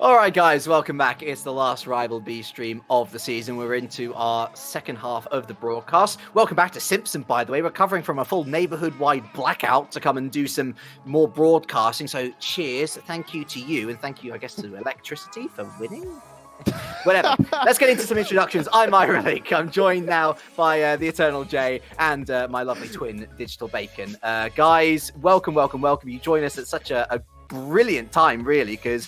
Alright guys, welcome back. It's the last Rival B stream of the season. We're into our second half of the broadcast. Welcome back to Simpson, by the way. We're covering from a full neighborhood-wide blackout to come and do some more broadcasting. So cheers, thank you to you, and thank you, I guess, to electricity for winning? Whatever. Let's get into some introductions. I'm Ira Lake. I'm joined now by the Eternal J and my lovely twin, Digital Bacon. Guys, welcome. You join us at such a brilliant time, really, because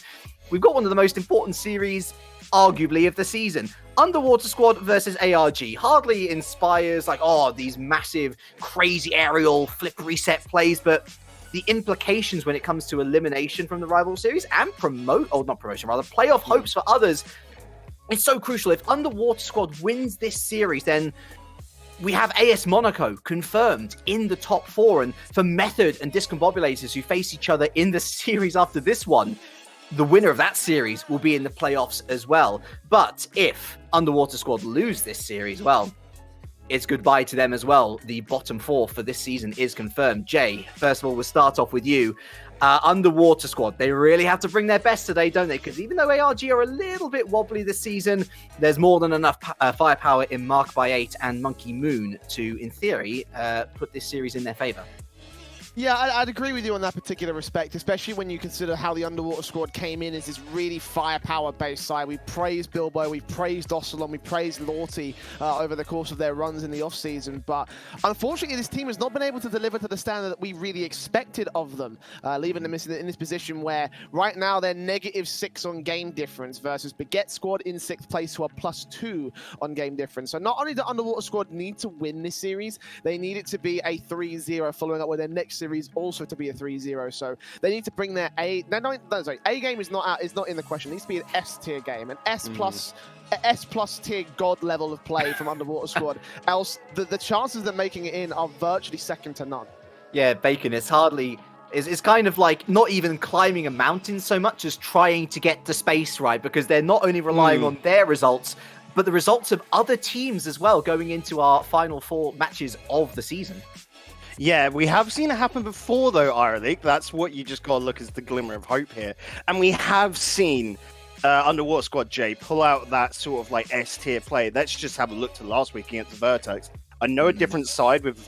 we've got one of the most important series, arguably, of the season. Underwater Squad versus ARG. Hardly inspires, these massive, crazy aerial flip reset plays, but the implications when it comes to elimination from the rival series and playoff hopes for others, it's so crucial. If Underwater Squad wins this series, then we have AS Monaco confirmed in the top four. And for Method and Discombobulators, who face each other in the series after this one, the winner of that series will be in the playoffs as well. But if Underwater Squad lose this series, well, it's goodbye to them as well. The bottom four for this season is confirmed. Jay, first of all, we'll start off with you. Underwater Squad, they really have to bring their best today, don't they? Because even though ARG are a little bit wobbly this season, there's more than enough firepower in Mark by 8 and Monkey Moon to, in theory, put this series in their favor. Yeah, I'd agree with you on that particular respect, especially when you consider how the Underwater Squad came in as this really firepower-based side. We praised Bilbo, we praised Ossalon, we praised Lorty over the course of their runs in the off-season, but unfortunately this team has not been able to deliver to the standard that we really expected of them, leaving them in this position where right now they're -6 on game difference versus Baguette Squad in 6th place who are +2 on game difference. So not only do Underwater Squad need to win this series, they need it to be a 3-0 following up with their next series also to be a 3-0. So they need to bring their A game is not in the question. It needs to be an S tier game, an S plus tier god level of play from Underwater Squad. Else the chances of them making it in are virtually second to none. Yeah, Bacon, it's kind of like not even climbing a mountain so much as trying to get the space right, because they're not only relying on their results, but the results of other teams as well going into our final 4 matches of the season. Yeah, we have seen it happen before, though, Ira League. That's what you just got to look as the glimmer of hope here. And we have seen Underwater Squad, Jay, pull out that sort of like S-tier play. Let's just have a look to last week against Vertex. I know a different side with,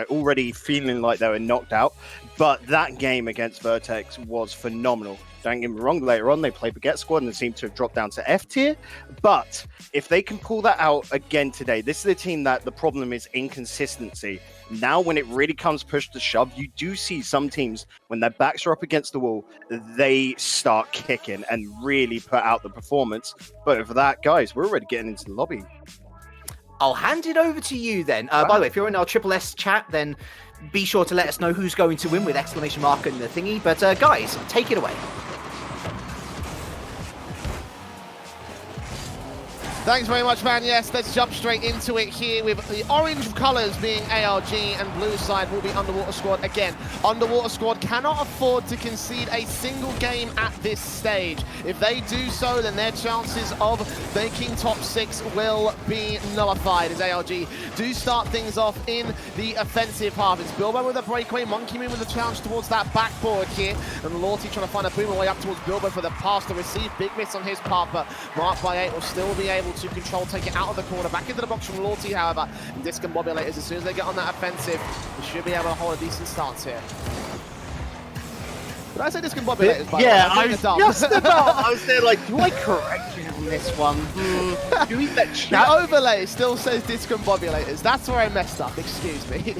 already feeling like they were knocked out, but that game against Vertex was phenomenal. Don't get me wrong, later on they played Baguette Squad and seemed to have dropped down to F tier. But if they can pull that out again today, this is a team that the problem is inconsistency. Now, when it really comes push to shove, you do see some teams, when their backs are up against the wall, they start kicking and really put out the performance. But for that, guys, we're already getting into the lobby. I'll hand it over to you then. By the way, if you're in our Triple S chat, then be sure to let us know who's going to win with exclamation mark and the thingy. But guys, take it away. Thanks very much, man. Yes, let's jump straight into it here with the orange colours being ARG and blue side will be Underwater Squad. Again, Underwater Squad cannot afford to concede a single game at this stage. If they do so, then their chances of making top 6 will be nullified as ARG do start things off in the offensive half. It's Bilbo with a breakaway, Monkey Moon with a challenge towards that backboard here, and Lorty trying to find a boomer way up towards Bilbo for the pass to receive. Big miss on his part, but Mark by 8 will still be able to control, take it out of the corner, back into the box from Lorty, however. And Discombobulators, as soon as they get on that offensive, they should be able to hold a decent stance here. Did I say Discombobulators, by the way? I was just about, I was there like, do I correct you on this one? Do we let chat? The overlay still says Discombobulators. That's where I messed up, excuse me.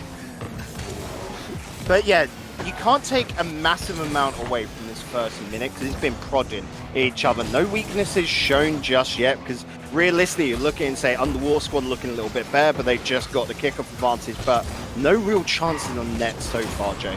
But yeah, you can't take a massive amount away from this first minute because it's been prodding each other. No weaknesses shown just yet, because realistically you look and say Underwater Squad looking a little bit better, but they've just got the kickoff advantage, but no real chances on net so far, Jay.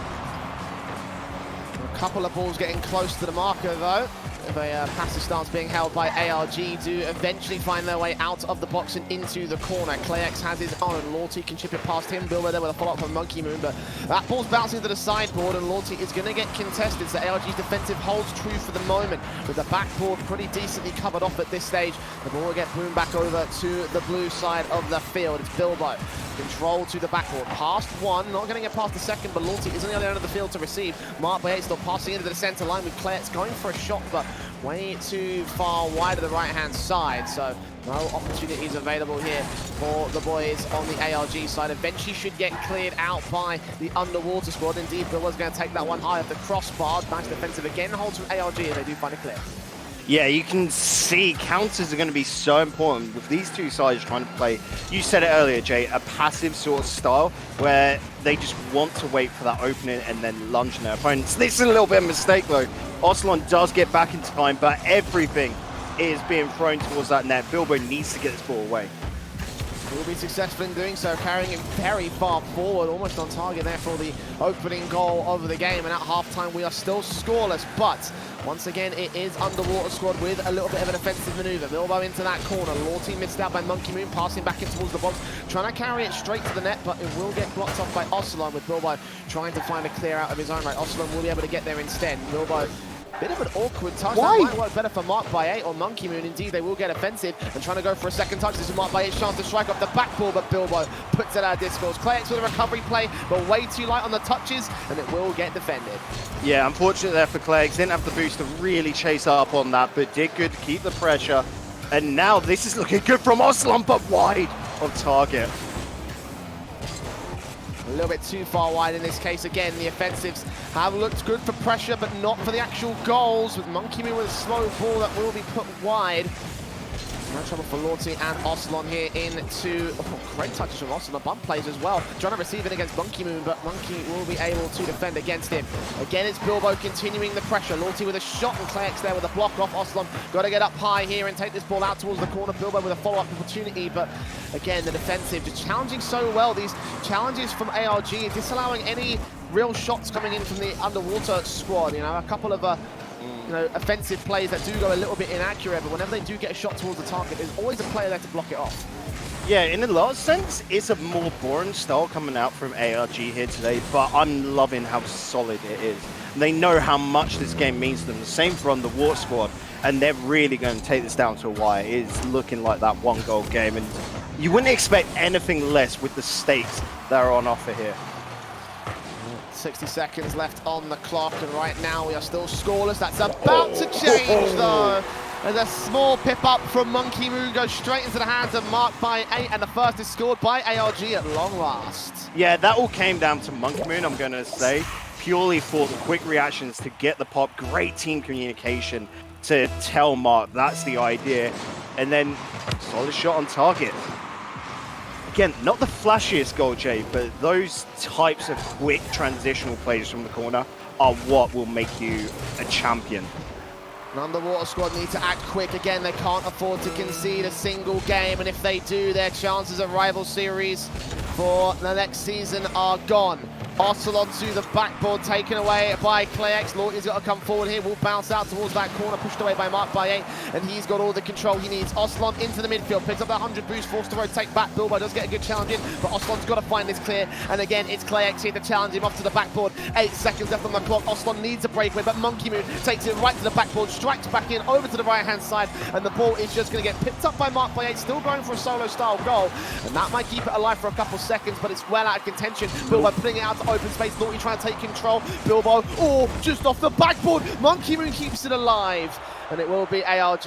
A couple of balls getting close to the marker though. Of a passive stance being held by ARG do eventually find their way out of the box and into the corner. Clayx has his on and Lorty can chip it past him. Bilbo there with a follow-up from Monkey Moon, but that ball's bouncing to the sideboard and Lorty is going to get contested. So ARG's defensive holds true for the moment, with the backboard pretty decently covered off at this stage. The ball will get boomed back over to the blue side of the field. It's Bilbo Control to the backboard. Past one, not going to get past the second, but Lorty is on the other end of the field to receive. Mark Bayet still passing into the center line with Claret's going for a shot, but way too far wide of the right-hand side. So no opportunities available here for the boys on the ARG side. Eventually should get cleared out by the underwater squad. Indeed, Bill was going to take that one high off the crossbar. Nice defensive again, holds from ARG as they do find a clear. Yeah, you can see counters are going to be so important with these two sides trying to play, you said it earlier, Jay, a passive sort of style where they just want to wait for that opening and then lunge on their opponents. This is a little bit of a mistake though. Ocelon does get back in time, but everything is being thrown towards that net. Bilbo needs to get this ball away. Will be successful in doing so, carrying it very far forward, almost on target there for the opening goal of the game. And at halftime, we are still scoreless, but once again, it is underwater squad with a little bit of an offensive maneuver. Bilbo into that corner. Lorty missed out by Monkey Moon, passing back in towards the box, trying to carry it straight to the net, but it will get blocked off by Ocelon, with Bilbo trying to find a clear out of his own right. Ocelon will be able to get there instead. Bilbo, bit of an awkward touch. Why? That might work better for Mark Bayet or Monkey Moon. Indeed, they will get offensive and trying to go for a second touch. This is Mark Bayet's chance to strike off the backboard, but Bilbo puts it out of discourse. Clarex with a recovery play, but way too light on the touches, and it will get defended. Yeah, unfortunate there for Clarex. Didn't have the boost to really chase up on that, but did good to keep the pressure. And now this is looking good from Ocelon, but wide of target. A little bit too far wide in this case. Again, the offensives have looked good for pressure, but not for the actual goals. With Monkey Moon with a slow ball that will be put wide. No trouble for Lorty and Ocelon here into... Oh, great touches from Ocelon. Bump plays as well. Trying to receive it against Monkey Moon, but Monkey will be able to defend against him. Again, it's Bilbo continuing the pressure. Lorty with a shot and Clarex there with a block off. Ocelon got to get up high here and take this ball out towards the corner. Bilbo with a follow-up opportunity, but again, the defensive just challenging so well. These challenges from ARG, disallowing any real shots coming in from the underwater squad. You know, a couple of offensive plays that do go a little bit inaccurate, but whenever they do get a shot towards the target, there's always a player there to block it off. Yeah, in a lot of sense, it's a more boring style coming out from ARG here today, but I'm loving how solid it is. They know how much this game means to them. The same for Underwater Squad, and they're really going to take this down to a wire. It is looking like that one-goal game, and you wouldn't expect anything less with the stakes that are on offer here. 60 seconds left on the clock, and right now we are still scoreless. That's about to change, though. There's a small pip up from Monkey Moon, goes straight into the hands of Mark Bayet, and the first is scored by ARG at long last. Yeah, that all came down to Monkey Moon, I'm going to say, purely for the quick reactions to get the pop. Great team communication to tell Mark that's the idea, and then solid shot on target. Again, not the flashiest goal, Jay, but those types of quick transitional plays from the corner are what will make you a champion. And Underwater Squad need to act quick. Again, they can't afford to concede a single game, and if they do, their chances of rival series for the next season are gone. Ocelon to the backboard, taken away by Clarex. Lorty's got to come forward here, will bounce out towards that corner, pushed away by Mark Bayet, and he's got all the control he needs. Ocelon into the midfield, picks up that 100 boost, forced to rotate back. Bilbo does get a good challenge in, but Ocelon's got to find this clear, and again, it's Clarex here to challenge him off to the backboard. 8 seconds left on the clock. Ocelon needs a breakaway, but Monkey Moon takes it right to the backboard, strikes back in, over to the right-hand side, and the ball is just going to get picked up by Mark Bayet, still going for a solo-style goal, and that might keep it alive for a couple seconds, but it's well out of contention. Bilbo putting it out to open space. Lorty trying to take control. Bilbo, just off the backboard. Monkey Moon keeps it alive, and it will be ARG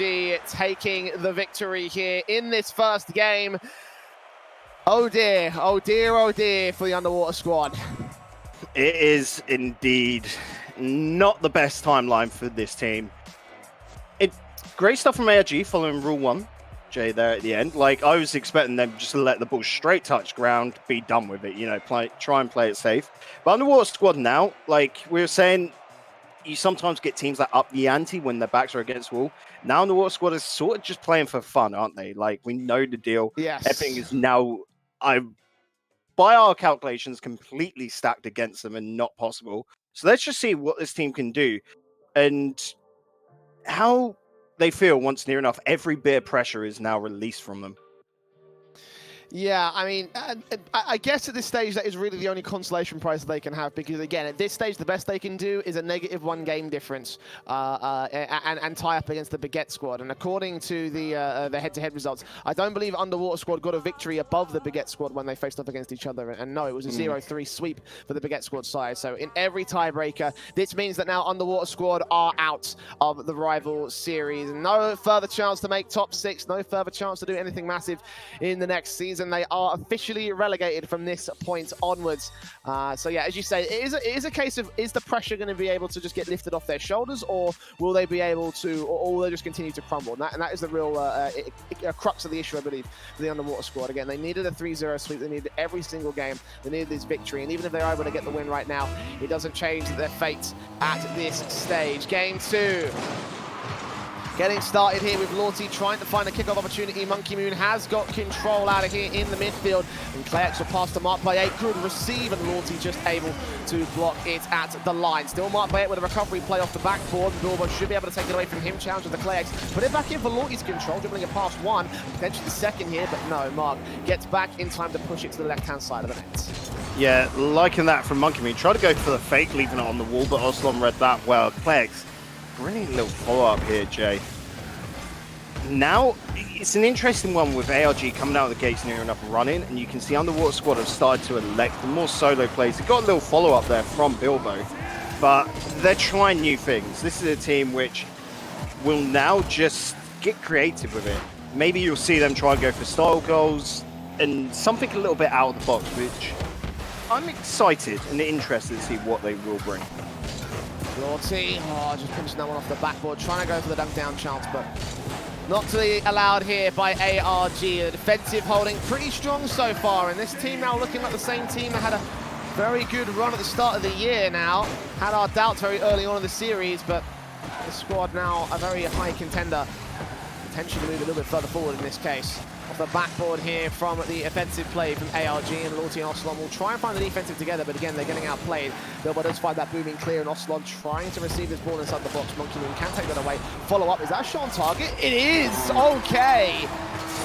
taking the victory here in this first game. Oh dear, oh dear, oh dear for the Underwater Squad. It is indeed not the best timeline for this team. Great stuff from ARG following Rule 1, Jay, there at the end. Like, I was expecting them just to let the ball straight touch ground, be done with it, you know, try and play it safe. But Underwater Squad now, like we were saying, you sometimes get teams that up the ante when their backs are against the wall. Now Underwater Squad is sort of just playing for fun, aren't they? Like, we know the deal. Yes. Everything is now, by our calculations, completely stacked against them and not possible. So let's just see what this team can do and how they feel once near enough every bit of pressure is now released from them. Yeah, I mean, I guess at this stage that is really the only consolation prize they can have, because again, at this stage, the best they can do is a -1 game difference and tie up against the Baguette squad. And according to the head-to-head results, I don't believe Underwater squad got a victory above the Baguette squad when they faced off against each other. And no, it was a 0-3 sweep for the Baguette squad side. So in every tiebreaker, this means that now Underwater squad are out of the rival series. No further chance to make top 6, no further chance to do anything massive in the next season. They are officially relegated from this point onwards. So yeah, as you say, it is a case of, is the pressure going to be able to just get lifted off their shoulders, or will they be able to, or will they just continue to crumble? And that is the real crux of the issue, I believe, for the Underwater squad. Again, they needed a 3-0 sweep. They needed every single game. They needed this victory. And even if they're able to get the win right now, it doesn't change their fate at this stage. Game 2. Getting started here with Lorty trying to find a kickoff opportunity. Monkey Moon has got control out of here in the midfield. And Klex will pass to Mark by 8. Good receive, and Lorty just able to block it at the line. Still Mark by 8 with a recovery play off the backboard. Bilbo should be able to take it away from him. Challenge with the Klex. Put it back in for Lorty's control, dribbling it past 1. Potentially the second here, but no. Mark gets back in time to push it to the left-hand side of the net. Yeah, liking that from Monkey Moon. Try to go for the fake, leaving it on the wall, but Oslon read that well. Klex, brilliant little follow-up here, Jay. Now, it's an interesting one with ARG coming out of the gates near enough running, and you can see Underwater squad have started to elect the more solo plays. They've got a little follow-up there from Bilbo, but they're trying new things. This is a team which will now just get creative with it. Maybe you'll see them try and go for style goals and something a little bit out of the box, which I'm excited and interested to see what they will bring. Lorty, just pinching that one off the backboard, trying to go for the dunk down chance, but not to be allowed here by ARG. The defensive holding pretty strong so far, and this team now looking like the same team that had a very good run at the start of the year now. Had our doubts very early on in the series, but the squad now a very high contender. Potentially move a little bit further forward in this case. Off the backboard here from the offensive play from ARG, and Lorty and Oslon will try and find the defensive together, but again, they're getting outplayed. Bilbo does find that booming clear, and Oslon trying to receive this ball inside the box. Monkey Moon can take that away. Follow up, is that a shot on target? It is! Okay!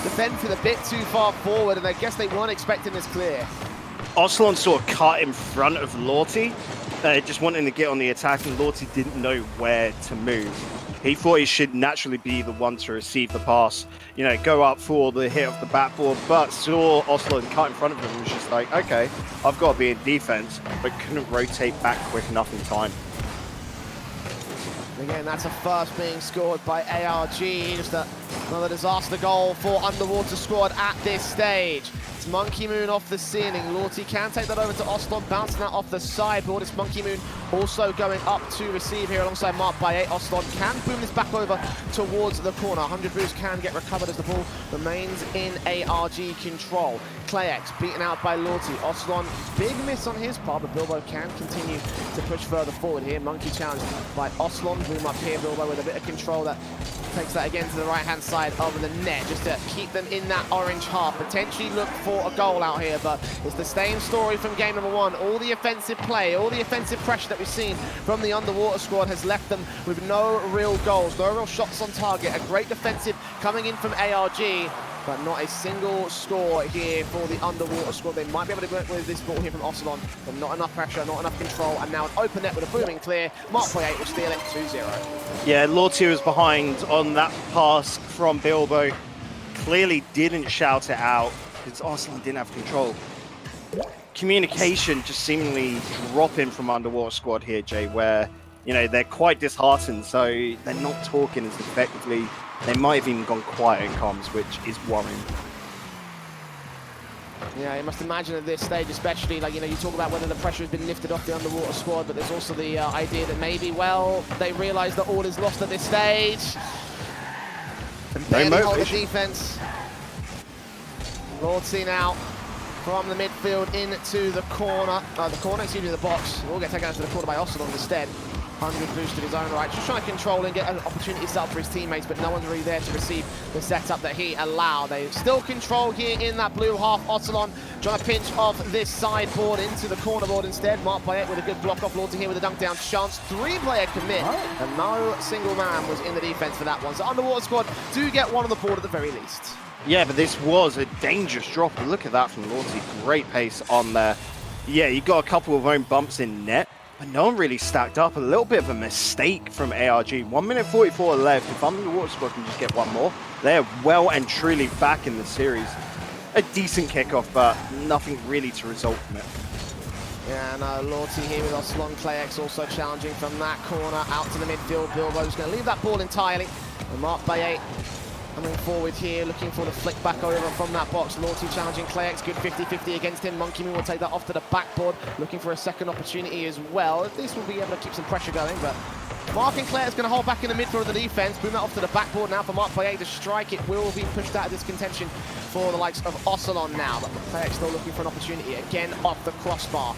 Defended a bit too far forward, and I guess they weren't expecting this clear. Oslon sort of cut in front of Lorty, just wanting to get on the attack, and Lorty didn't know where to move. He thought he should naturally be the one to receive the pass, you know, go up for the hit of the backboard, but saw Oslon cut in front of him and was just like, okay, I've got to be in defense, but couldn't rotate back quick enough in time. Again, that's a first being scored by ARG. Just another disaster goal for Underwater squad at this stage. It's Monkey Moon off the ceiling. Lorty can take that over to Oslon, bouncing that off the sideboard. It's Monkey Moon also going up to receive here alongside Mark by 8. Oslon can boom this back over towards the corner. 100 boost can get recovered as the ball remains in ARG control. Klex beaten out by Lorty. Oslon, big miss on his part, but Bilbo can continue to push further forward here. Monkey challenged by Oslon. Boom up here, Bilbo with a bit of control that takes that again to the right-hand side of the net, just to keep them in that orange half. Potentially look for a goal out here, but it's the same story from game number 1. All the offensive play, all the offensive pressure that we've seen from the Underwater squad has left them with no real goals, no real shots on target. A great defensive coming in from ARG, but not a single score here for the Underwater squad. They might be able to work with this ball here from Oslon, but not enough pressure, not enough control, and now an open net with a booming clear. Mark by 8 will steal it 2-0. Yeah, Lorty was behind on that pass from Bilbo. Clearly didn't shout it out because Oslon didn't have control. Communication just seemingly dropping from Underwater squad here, Jay, where, you know, they're quite disheartened, so they're not talking as effectively. They might have even gone quiet in comms, which is worrying. Yeah, you must imagine at this stage, especially, like, you know, you talk about whether the pressure has been lifted off the Underwater squad, but there's also the idea that maybe, well, they realise that all is lost at this stage. And barely hold the defence. Lorty now from the midfield into the corner. The box. We'll get taken out to the corner by Oslon instead. 100 boost to his own right, just trying to control and get an opportunity set up for his teammates, but no one's really there to receive the setup that he allowed. They still control here in that blue half. Oslon trying to pinch off this sideboard into the corner board instead. Mark by 8 with a good block off. Lorty here with a dunk down chance. 3-player commit, and no single man was in the defense for that one. So Underwater squad do get one on the board at the very least. Yeah, but this was a dangerous drop. Look at that from Lorty. Great pace on there. Yeah, you got a couple of own bumps in net, but no one really stacked up. A little bit of a mistake from ARG. 1 minute 44 left. If Underwater Squad can just get one more, they're well and truly back in the series. A decent kickoff, but nothing really to result from it. Yeah, and Lorty here with Ocelon. Clayx also challenging from that corner out to the midfield. Bilbo's going to leave that ball entirely. And Mark Baye coming forward here, looking for the flick back over from that box. Lorty challenging Clayx, good 50-50 against him. Monkey Moon will take that off to the backboard, looking for a second opportunity as well. At least we'll be able to keep some pressure going, but Mark and Clayx going to hold back in the midfield of the defense. Boom that off to the backboard now for Mark Baye to strike. It will be pushed out of this contention for the likes of Ocelon now, but Clayx still looking for an opportunity. Again, off the crossbar.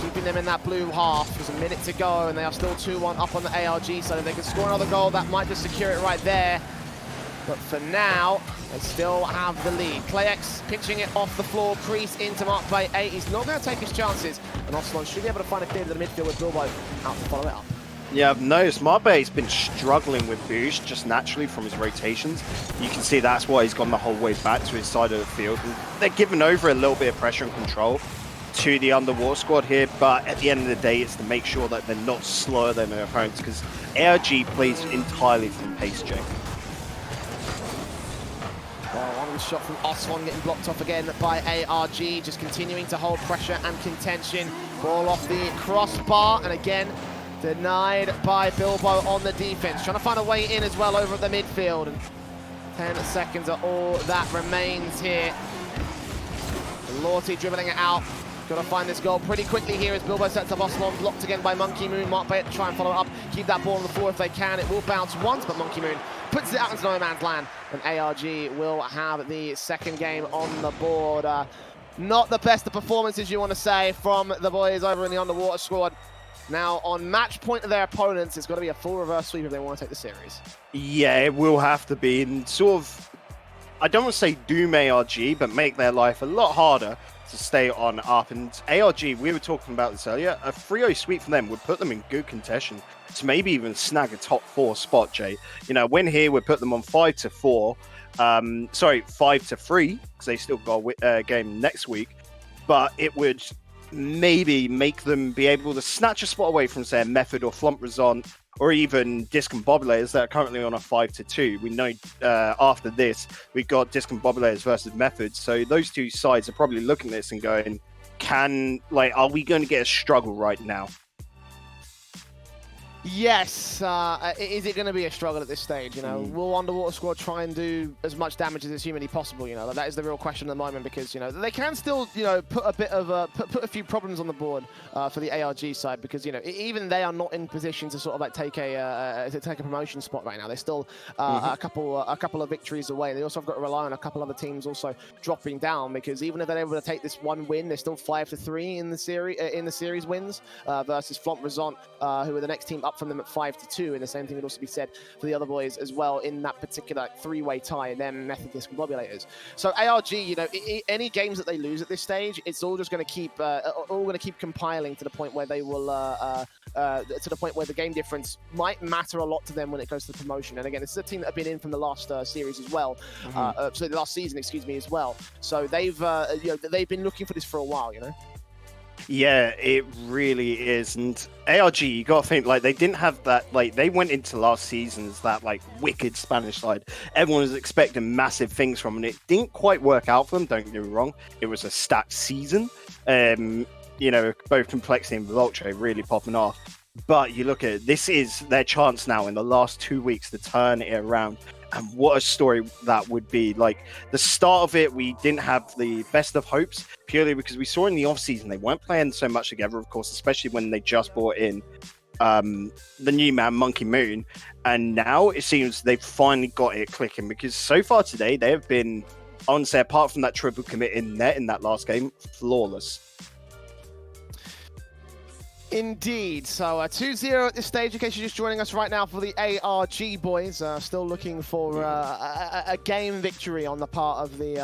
Keeping them in that blue half. There's a minute to go, and they are still 2-1 up on the ARG, so if they can score another goal, that might just secure it right there. But for now, they still have the lead. Clayx pitching it off the floor, crease into Mark Baye. He's not going to take his chances, and Ocelon should be able to find a clear to the midfield with Bilbo out to follow it up. Yeah, I've noticed Mark Baye's been struggling with boost just naturally from his rotations. You can see that's why he's gone the whole way back to his side of the field. And they're giving over a little bit of pressure and control to the Underwater Squad here, but at the end of the day, it's to make sure that they're not slower than their opponents, because ARG plays entirely from pace, Jake. One shot from Ocelon getting blocked off again by ARG, just continuing to hold pressure and contention. Ball off the crossbar, and again, denied by Bilbo on the defense. Trying to find a way in as well over at the midfield. And 10 seconds are all that remains here. Lorty dribbling it out. Got to find this goal pretty quickly here as Bilbo sets up Ocelon, blocked again by Monkey Moon. Mark Baye to try and follow it up, keep that ball on the floor if they can. It will bounce once, but Monkey Moon puts it out into no man's land, and ARG will have the second game on the board. Not the best of performances, you want to say, from the boys over in the Underwater Squad. Now, on match point of their opponents, it's got to be a full reverse sweep if they want to take the series. Yeah, it will have to be, and sort of, I don't want to say doom ARG, but make their life a lot harder to stay on up. And ARG, we were talking about this earlier, a 3-0 sweep for them would put them in good contention to maybe even snag a top 4 spot, Jay. You know, win here would put them on 5-4, 5-3, because they still got a game next week, but it would maybe make them be able to snatch a spot away from, say, Method or Flump Resont, or even Discombobulators that are currently on a 5-2. We know after this, we've got Discombobulators versus Methods. So those two sides are probably looking at this and going, are we going to get a struggle right now? Yes, is it going to be a struggle at this stage? You know, will Underwater Squad try and do as much damage as is humanly possible? You know, that is the real question at the moment, because you know they can still put a bit of put a few problems on the board for the ARG side, because you know even they are not in position to sort of like take a promotion spot right now. They're still a couple of victories away. They also have got to rely on a couple other teams also dropping down, because even if they're able to take this one win, they're still 5-3 in the series wins versus Flaunt Resont, who are the next team up from them at 5-2, and the same thing would also be said for the other boys as well in that particular 3-way tie, them Method Discombobulators. So ARG, you know, any games that they lose at this stage, it's all just going to keep compiling to the point where they will to the point where the game difference might matter a lot to them when it goes to the promotion. And again, this is a team that have been in from the last series as well, so the last season, excuse me, as well. So they've they've been looking for this for a while, you know. Yeah, it really is. And ARG, you got to think, like, they didn't have that, like, they went into last season's that, like, wicked Spanish side. Everyone was expecting massive things from them, and it didn't quite work out for them, don't get me wrong. It was a stacked season. You know, both Complexity and Vulture really popping off. But you look at it, this is their chance now in the last 2 weeks to turn it around. And what a story that would be. Like, the start of it, we didn't have the best of hopes, purely because we saw in the off-season they weren't playing so much together, of course, especially when they just brought in the new man, Monkey Moon. And now it seems they've finally got it clicking, because so far today, they have been, I want to say, apart from that triple commit in net in that last game, flawless. Indeed. So 2-0 at this stage, in case you're just joining us right now for the ARG boys. Still looking for a game victory on the part of the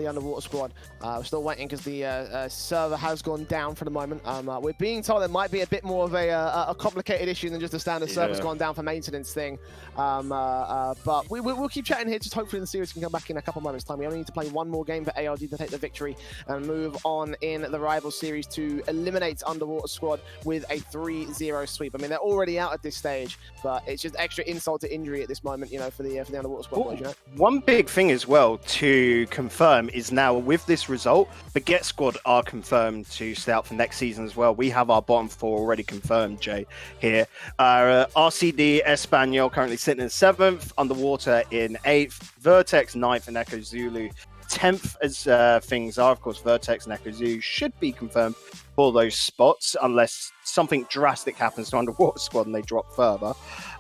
underwater squad. We're still waiting because the server has gone down for the moment. We're being told it might be a bit more of a complicated issue than just a standard server's gone down for maintenance thing. But we'll keep chatting here. Just hopefully the series can come back in a couple moments' time. We only need to play one more game for ARG to take the victory and move on in the rival series to eliminate underwater squad with a 3-0 sweep. I mean, they're already out at this stage, but it's just extra insult to injury at this moment, you know, for the underwater squad boys, you know? One big thing as well to confirm is now with this result, the Get Squad are confirmed to stay out for next season as well. We have our bottom four already confirmed, Jay, here. RCD Espanol currently sitting in 7th, Underwater in 8th, Vertex 9th, and Echo Zulu 10th as things are. Of course, Vertex and Echo Zulu should be confirmed for those spots unless something drastic happens to Underwater Squad and they drop further.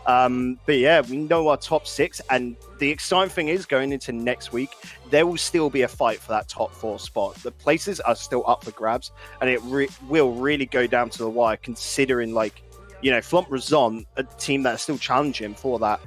But yeah, we know our top 6, and the exciting thing is going into next week, there will still be a fight for that top 4 spot. The places are still up for grabs, and it will really go down to the wire, considering, like, you know, Flump Razon, a team that's still challenging for that,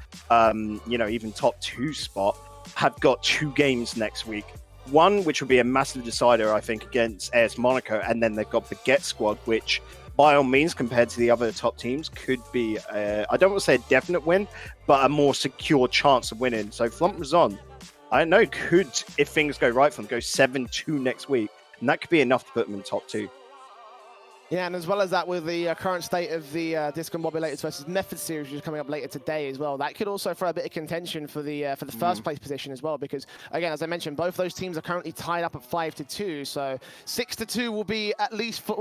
you know, even top 2 spot, have got 2 games next week. One, which would be a massive decider, I think, against AS Monaco, and then they've got the Get Squad, which, by all means, compared to the other top teams, could be, I don't want to say a definite win, but a more secure chance of winning. So Flump Razon, I don't know, could, if things go right for them, go 7-2 next week, and that could be enough to put them in top 2. Yeah, and as well as that, with the current state of the Discombobulators versus Method series, which is coming up later today as well, that could also throw a bit of contention for the first place position as well. Because again, as I mentioned, both those teams are currently tied up at 5-2, so 6-2 will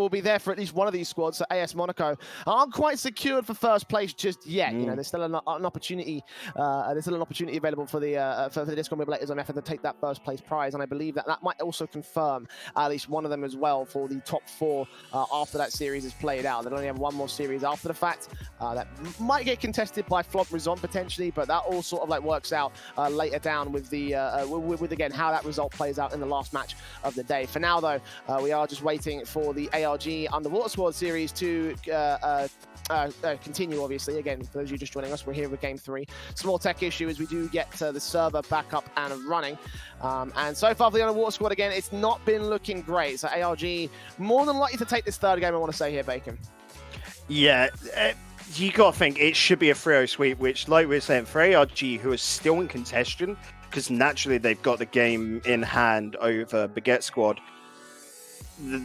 be there for at least one of these squads. So AS Monaco aren't quite secured for first place just yet. You know, there's still an opportunity. There's still an opportunity available for the Discombobulators and Method to take that first place prize, and I believe that might also confirm at least one of them as well for the top 4 after that series is played out. They'll only have one more series after the fact. That might get contested by Flop Rizon potentially, but that all sort of like works out later down with the with again how that result plays out in the last match of the day. For now though, we are just waiting for the ARG Underwater Squad series to continue. Obviously, again, for those of you just joining us, we're here with game 3. Small tech issue as we do get the server back up and running. And so far for the Underwater Squad, again, it's not been looking great. So ARG more than likely to take this third game, I want to say here, Bacon. Yeah, you got to think it should be a 3-0 sweep, which, like we were saying, for ARG, who are still in contention, because naturally they've got the game in hand over Baguette Squad,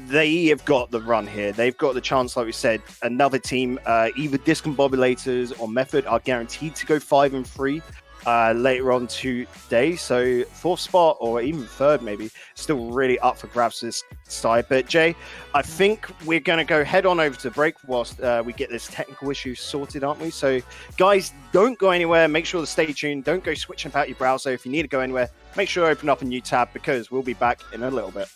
they have got the run here. They've got the chance, like we said. Another team, either Discombobulators or Method, are guaranteed to go 5-3 later on today. So 4th spot or even 3rd maybe, still really up for grabs this side. But Jay, I think we're going to go head on over to break whilst we get this technical issue sorted, aren't we? So guys, don't go anywhere. Make sure to stay tuned. Don't go switching about your browser. If you need to go anywhere, make sure to open up a new tab, because we'll be back in a little bit.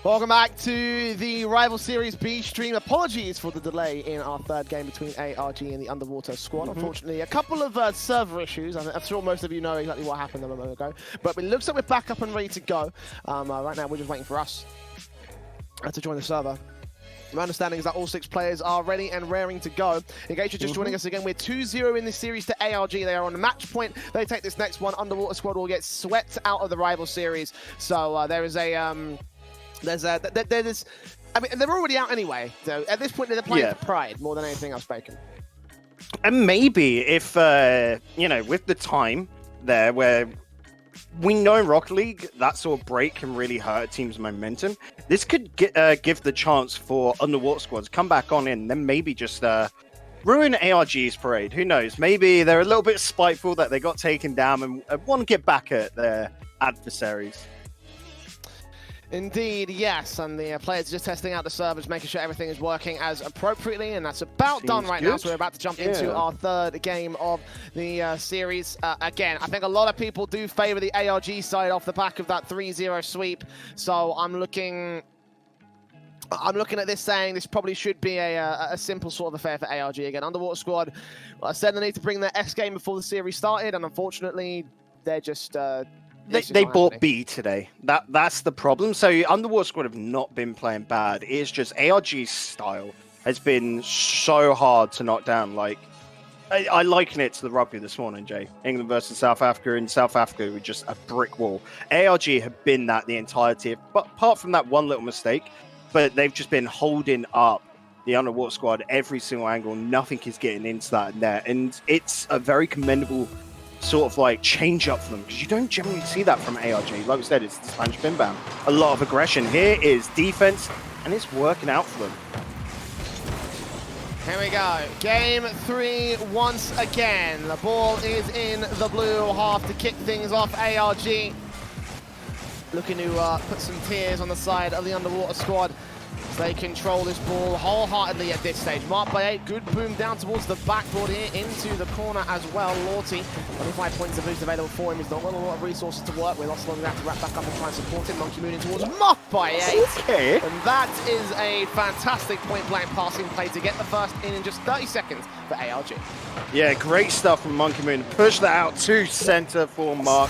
Welcome back to the Rival Series B stream. Apologies for the delay in our third game between ARG and the Underwater Squad. Unfortunately, a couple of server issues. I'm sure most of you know exactly what happened a moment ago. But it looks like we're back up and ready to go. Right now, we're just waiting for us to join the server. My understanding is that all 6 players are ready and raring to go. In case you're just joining us again, we're 2-0 in this series to ARG. They are on the match point. They take this next one. Underwater Squad will get swept out of the Rival Series. So there is a... I mean, they're already out anyway. So at this point, they're playing for pride more than anything else, Bacon. And maybe if, you know, with the time there where we know in Rocket League, that sort of break can really hurt a team's momentum. This could give the chance for Underwater Squad to come back on in, then maybe just ruin ARG's parade. Who knows? Maybe they're a little bit spiteful that they got taken down and want to get back at their adversaries. Indeed, yes, and the players are just testing out the servers, making sure everything is working as appropriately, and that's about done right now, so we're about to jump into our third game of the series. Again, I think a lot of people do favour the ARG side off the back of that 3-0 sweep, so I'm looking at this saying this probably should be a simple sort of affair for ARG. Again, Underwater Squad, I said they need to bring their S game before the series started, and unfortunately, they're just... They bought B today. That's the problem. So Underwater Squad have not been playing bad. It's just ARG's style has been so hard to knock down. Like I liken it to the rugby this morning, Jay. England versus South Africa. In South Africa, with just a brick wall. ARG have been that the entirety. But apart from that one little mistake, but they've just been holding up the Underwater Squad every single angle. Nothing is getting into that net, and it's a very commendable sort of like change up for them, because you don't generally see that from ARG. Like we said, it's the Spanish bin ban. A lot of aggression. Here is defense, and it's working out for them. Here we go. Game 3 once again. The ball is in the blue half to kick things off. ARG looking to put some tears on the side of the Underwater Squad. They control this ball wholeheartedly at this stage. Marked by 8, good boom down towards the backboard here, into the corner as well. Lorty, 25 points of boost available for him. He's not got a lot of resources to work with. Ocelot going to have to wrap back up and try and support him. Monkey Moon in towards Marked by 8. Okay. And that is a fantastic point-blank passing play to get the first in just 30 seconds for ARG. Yeah, great stuff from Monkey Moon. Push that out to center for Mark.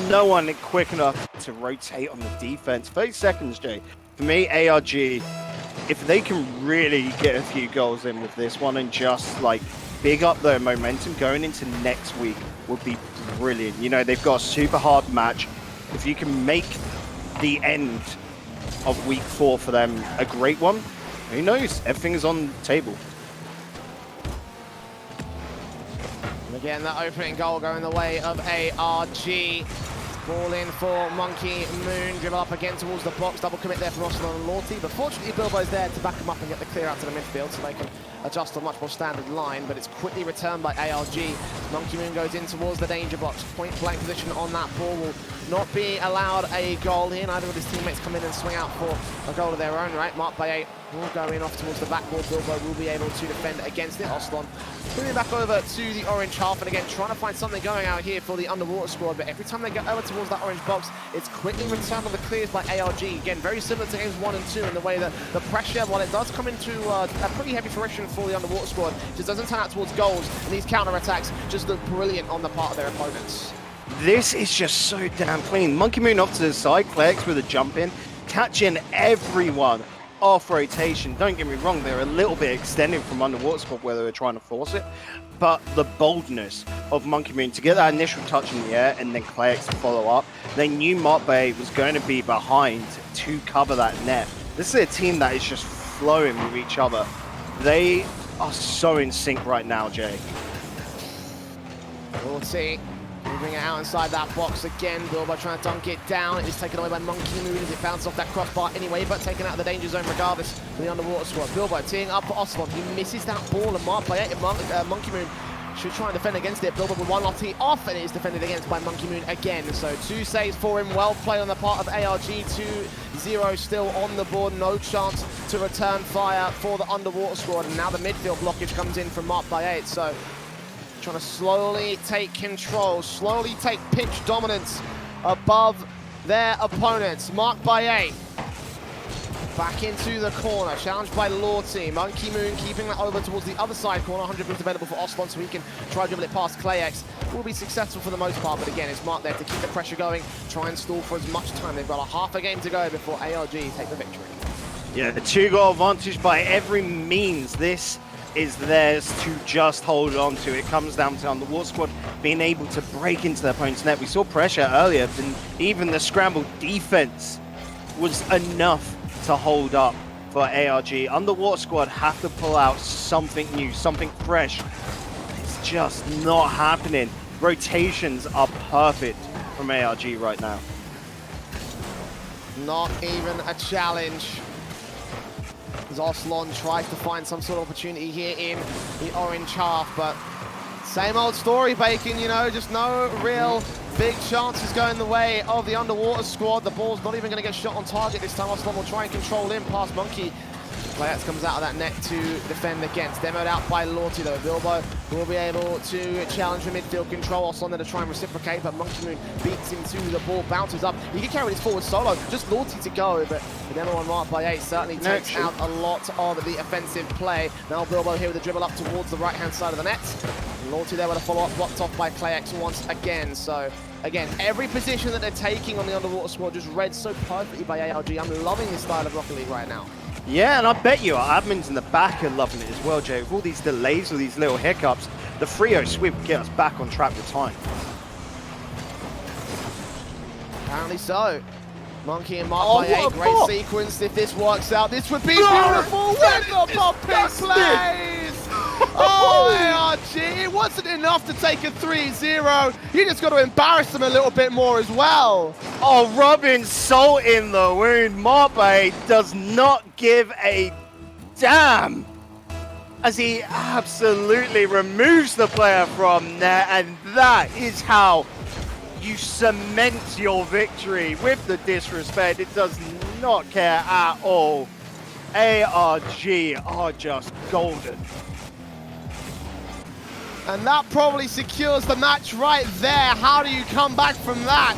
No one quick enough to rotate on the defense. 30 seconds, Jay. For me, ARG, if they can really get a few goals in with this one and just like big up their momentum going into next week would be brilliant. You know, they've got a super hard match. If you can make the end of week 4 for them a great one, who knows? Everything is on the table. And again, that opening goal going the way of ARG. Ball in for Monkey Moon, dribble up again towards the box, double commit there from Ocelot and Lorty, but fortunately Bilbo's there to back him up and get the clear out to the midfield so they can adjust a much more standard line, but it's quickly returned by ARG. Monkey Moon goes in towards the danger box, point blank position on that ball, will not be allowed a goal here. Neither of his teammates come in and swing out for a goal of their own right. Marked by 8 will go in off towards the backboard. Bilbo will be able to defend against it. Ocelot moving back over to the orange half, and again trying to find something going out here for the Underwater Squad, but every time they get over towards that orange box, it's quickly returned on the clears by ARG. Again, very similar to games 1 and 2 in the way that the pressure, while it does come into a pretty heavy fruition for the Underwater Squad, just doesn't turn out towards goals, and these counter-attacks just look brilliant on the part of their opponents. This is just so damn clean. Monkey Moon off to the side, Clex with a jump in, catching everyone off rotation. Don't get me wrong, they're a little bit extended from Underwater Squad where they were trying to force it, but the boldness of Monkey Moon to get that initial touch in the air and then Clex to follow up, they knew Mark Bay was going to be behind to cover that net. This is a team that is just flowing with each other. They are so in sync right now, Jay. We'll see. Moving it out inside that box again. Bilbo trying to dunk it down. It is taken away by Monkey Moon as it bounces off that crossbar anyway, but taken out of the danger zone regardless for the Underwater Squad. Bilbo teeing up for Ocelot. He misses that ball, and Marked by 8. Monkey Moon should try and defend against it. Bilbo with one lottie off, and it is defended against by Monkey Moon again. So 2 saves for him. Well played on the part of ARG. 2-0 still on the board. No chance to return fire for the Underwater Squad. And now the midfield blockage comes in from Marked by 8. So trying to slowly take control, slowly take pitch dominance above their opponents. Marked by 8. back into the corner, challenged by Lorty. Monkey Moon keeping that over towards the other side corner. 100 moves available for Oslon, so he can try to dribble it past ClayX. Will be successful for the most part, but again, it's Mark there to keep the pressure going, try and stall for as much time. They've got a half a game to go before ARG take the victory. Yeah, the 2-goal advantage by every means. This is theirs to just hold on to. It comes down to Underwater Squad being able to break into their opponent's net. We saw pressure earlier, and even the scramble defense was enough to hold up for ARG. Underwater Squad have to pull out something new, something fresh. It's just not happening. Rotations are perfect from ARG right now. Not even a challenge. As Oslon tries to find some sort of opportunity here in the orange half, but same old story, Bacon, you know, just no real big chances going the way of the Underwater Squad. The ball's not even going to get shot on target this time. Oslon will try and control in past Monkey. Playats comes out of that net to defend against. Demoed out by Lorty though. Bilbo will be able to challenge the midfield control. Oslon there to try and reciprocate, but Monkey Moon beats him to the ball, bounces up. He can carry this forward solo, just Lorty to go, but the demo on mark by 8 certainly takes out a lot of the offensive play. Now Bilbo here with a dribble up towards the right-hand side of the net. Lorty there with a follow-up blocked off by ClayX once again. So again, every position that they're taking on the Underwater Squad just read so perfectly by ARG. I'm loving this style of Rocket League right now. Yeah, and I bet you our admins in the back are loving it as well, Jay. With all these delays, all these little hiccups, the 3-0 sweep will get us back on track with time. Apparently so. Monkey and Mark by 8, great sequence. If this works out, this would be beautiful. Where the popping plays! Oh, ARG, it wasn't enough to take a 3-0. You just got to embarrass them a little bit more as well. Oh, rubbing salt in the wound. Marpe does not give a damn as he absolutely removes the player from there, and that is how you cement your victory with the disrespect. It does not care at all. ARG are just golden. And that probably secures the match right there. How do you come back from that?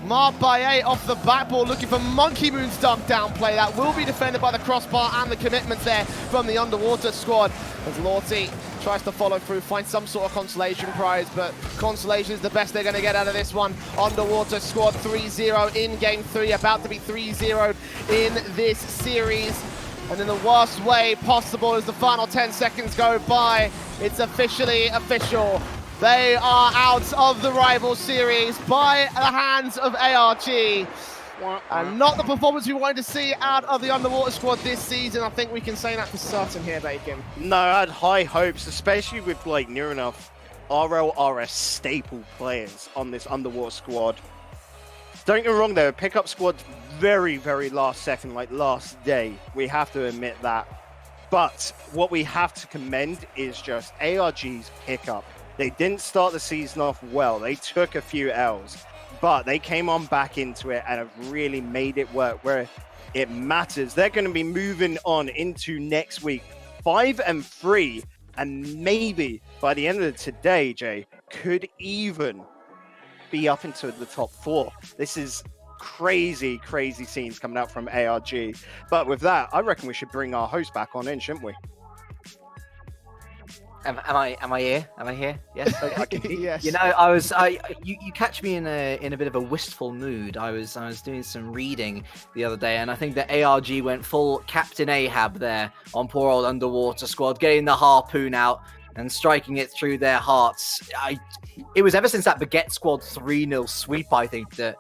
Marked by 8 off the backboard, looking for Monkey Moon's dunk down play. That will be defended by the crossbar and the commitments there from the Underwater Squad. As Lorty tries to follow through, find some sort of consolation prize, but consolation is the best they're going to get out of this one. Underwater Squad 3-0 in Game 3, about to be 3-0 in this series. And in the worst way possible as the final 10 seconds go by, it's officially official. They are out of the rival series by the hands of ARG. And not the performance we wanted to see out of the Underwater Squad this season. I think we can say that for certain here, Bacon. No, I had high hopes, especially with like near enough RLRS staple players on this Underwater Squad. Don't get me wrong though, pickup squad's very, very last second, like last day. We have to admit that. But what we have to commend is just ARG's pickup. They didn't start the season off well. They took a few L's, but they came on back into it and have really made it work where it matters. They're going to be moving on into next week, 5-3, and maybe by the end of today, Jay, could even be up into the top 4. This is crazy, crazy scenes coming out from ARG. But with that, I reckon we should bring our host back on in, shouldn't we? Am I here? Am I here? Yes. Yes. You know, you catch me in a bit of a wistful mood. I was doing some reading the other day, and I think that ARG went full Captain Ahab there on poor old Underwater Squad, getting the harpoon out and striking it through their hearts. It was ever since that Baguette Squad 3-0 sweep, I think, that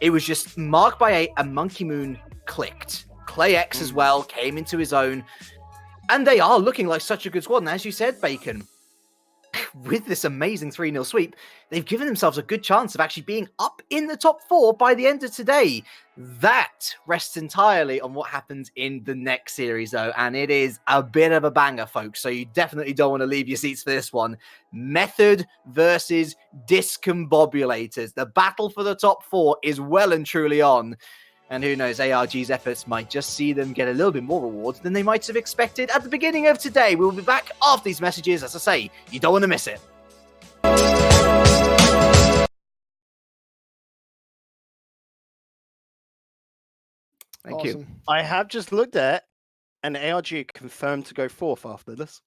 it was just marked by 8 and Monkey Moon clicked. ClayX as well came into his own. And they are looking like such a good squad. And as you said, Bacon, with this amazing 3-0 sweep, they've given themselves a good chance of actually being up in the top 4 by the end of today. That rests entirely on what happens in the next series, though. And it is a bit of a banger, folks. So you definitely don't want to leave your seats for this one. Method versus Discombobulators. The battle for the top 4 is well and truly on. And who knows, ARG's efforts might just see them get a little bit more rewards than they might have expected at the beginning of today. We'll be back after these messages. As I say, you don't want to miss it. Thank you. Awesome. I have just looked at, and ARG confirmed to go fourth after this.